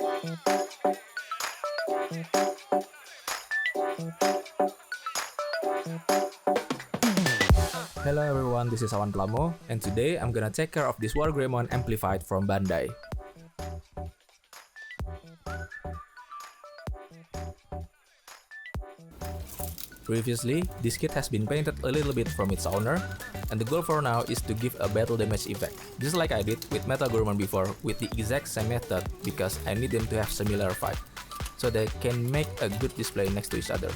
Hello everyone, this is Awan Plamo, and today I'm gonna take care of this Wargreymon Amplified from Bandai. Previously, this kit has been painted a little bit from its owner, and the goal for now is to give a battle damage effect, just like I did with Metagroymon before with the exact same method because I need them to have similar fight, so they can make a good display next to each other.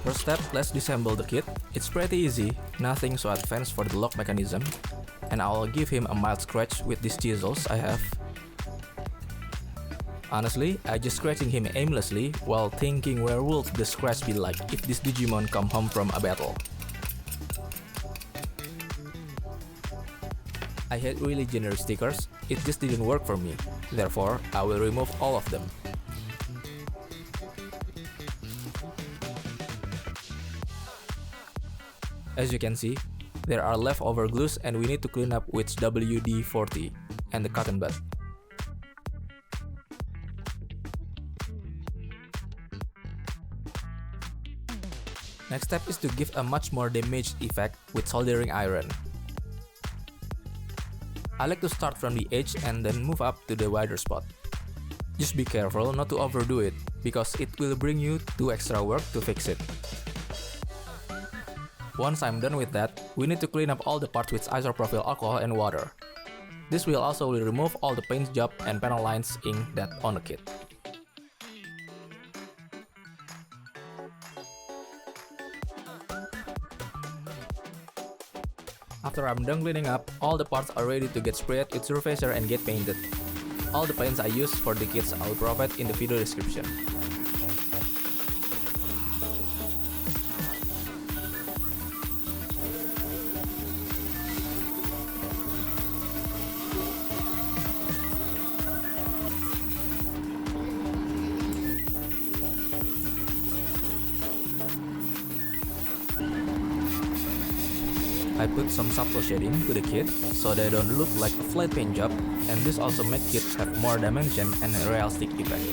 First step, let's disassemble the kit. It's pretty easy, nothing so advanced for the lock mechanism, and I'll give him a mild scratch with these chisels I have. Honestly, I just scratching him aimlessly while thinking where would the scratch be like if this Digimon come home from a battle. I had really generic stickers, it just didn't work for me, therefore I will remove all of them. As you can see, there are leftover glues and we need to clean up with WD-40 and the cotton bud. Next step is to give a much more damaged effect with soldering iron. I like to start from the edge and then move up to the wider spot. Just be careful not to overdo it, because it will bring you 2 extra work to fix it. Once I'm done with that, we need to clean up all the parts with isopropyl alcohol and water. This will also remove all the paint job and panel lines ink that on the kit. After I'm done cleaning up, all the parts are ready to get sprayed with Surfacer and get painted. All the paints I use for the kits I'll provide in the video description. I put some subtle shading to the kit so they don't look like a flat paint job, and this also makes it have more dimension and a realistic effect.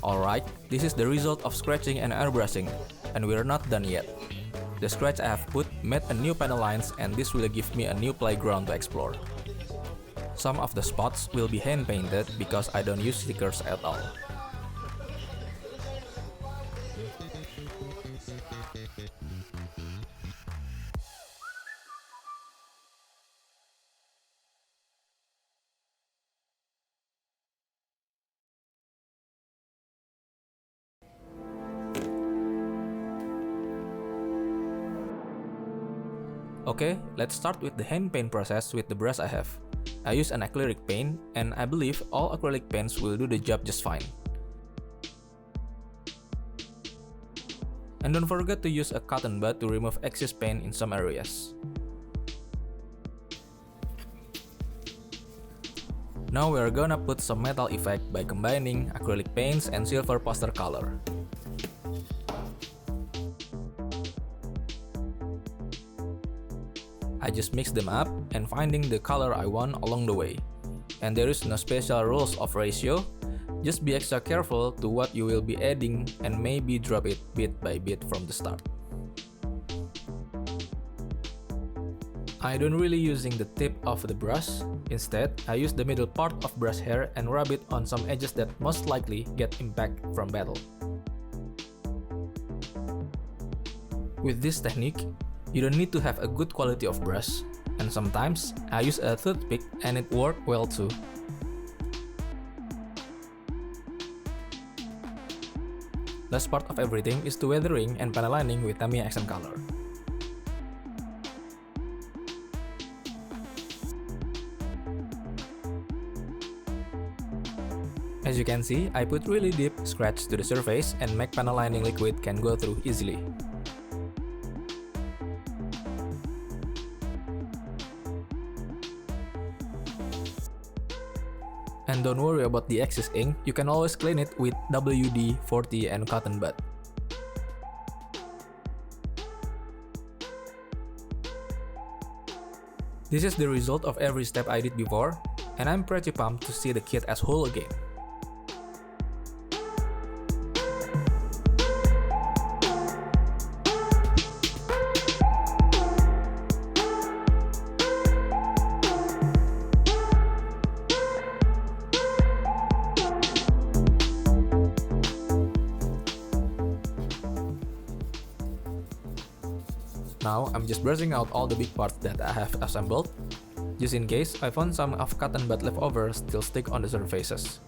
Alright, this is the result of scratching and airbrushing, and we're not done yet. The scratch I have put made a new panel lines, and this will give me a new playground to explore. Some of the spots will be hand painted because I don't use stickers at all. Okay, let's start with the hand paint process with the brush I have. I use an acrylic paint, and I believe all acrylic paints will do the job just fine. And don't forget to use a cotton bud to remove excess paint in some areas. Now we're gonna put some metal effect by combining acrylic paints and silver poster color. I just mix them up and finding the color I want along the way. And there is no special rules of ratio, just be extra careful to what you will be adding and maybe drop it bit by bit from the start. I don't really using the tip of the brush, instead I use the middle part of brush hair and rub it on some edges that most likely get impact from battle. With this technique, you don't need to have a good quality of brush, and sometimes I use a toothpick and it worked well too. Last part of everything is to weathering and panel lining with Tamiya accent color. As you can see, I put really deep scratch to the surface and make panel lining liquid can go through easily. And don't worry about the excess ink, you can always clean it with WD-40 and cotton bud. This is the result of every step I did before, and I'm pretty pumped to see the kit as whole again. Now I'm just brushing out all the big parts that I have assembled. Just in case, I found some of cotton bud leftover still stick on the surfaces.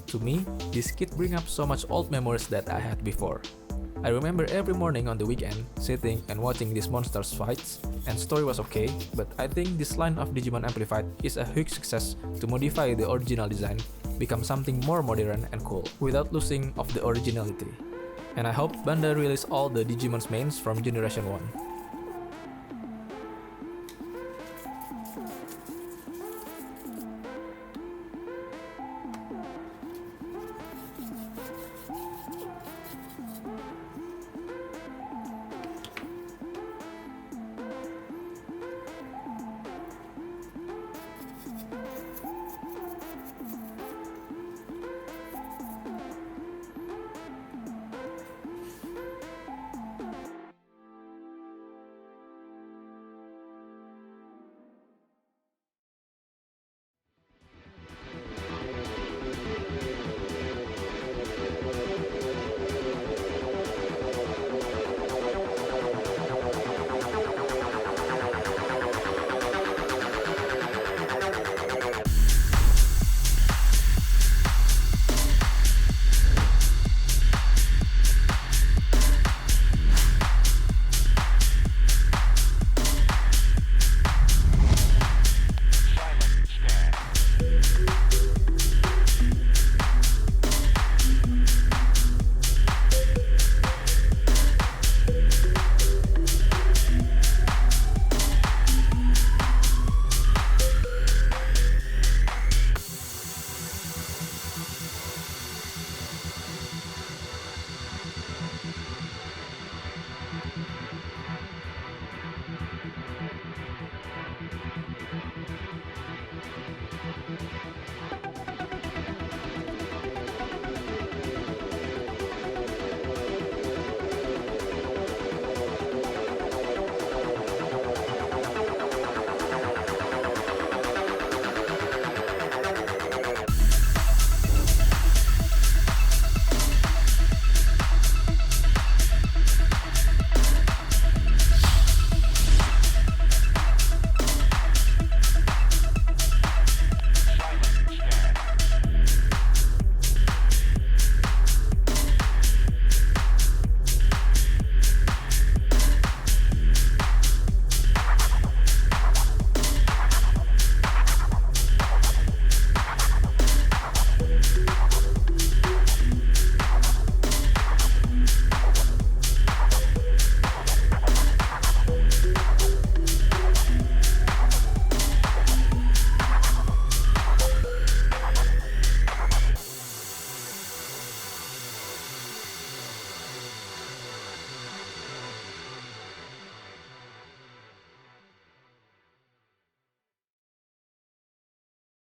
To me, this kit brings up so much old memories that I had before. I remember every morning on the weekend, sitting and watching these monsters fights, and story was okay, but I think this line of Digimon Amplified is a huge success to modify the original design, become something more modern and cool, without losing of the originality. And I hope Bandai release all the Digimon's mains from Generation 1.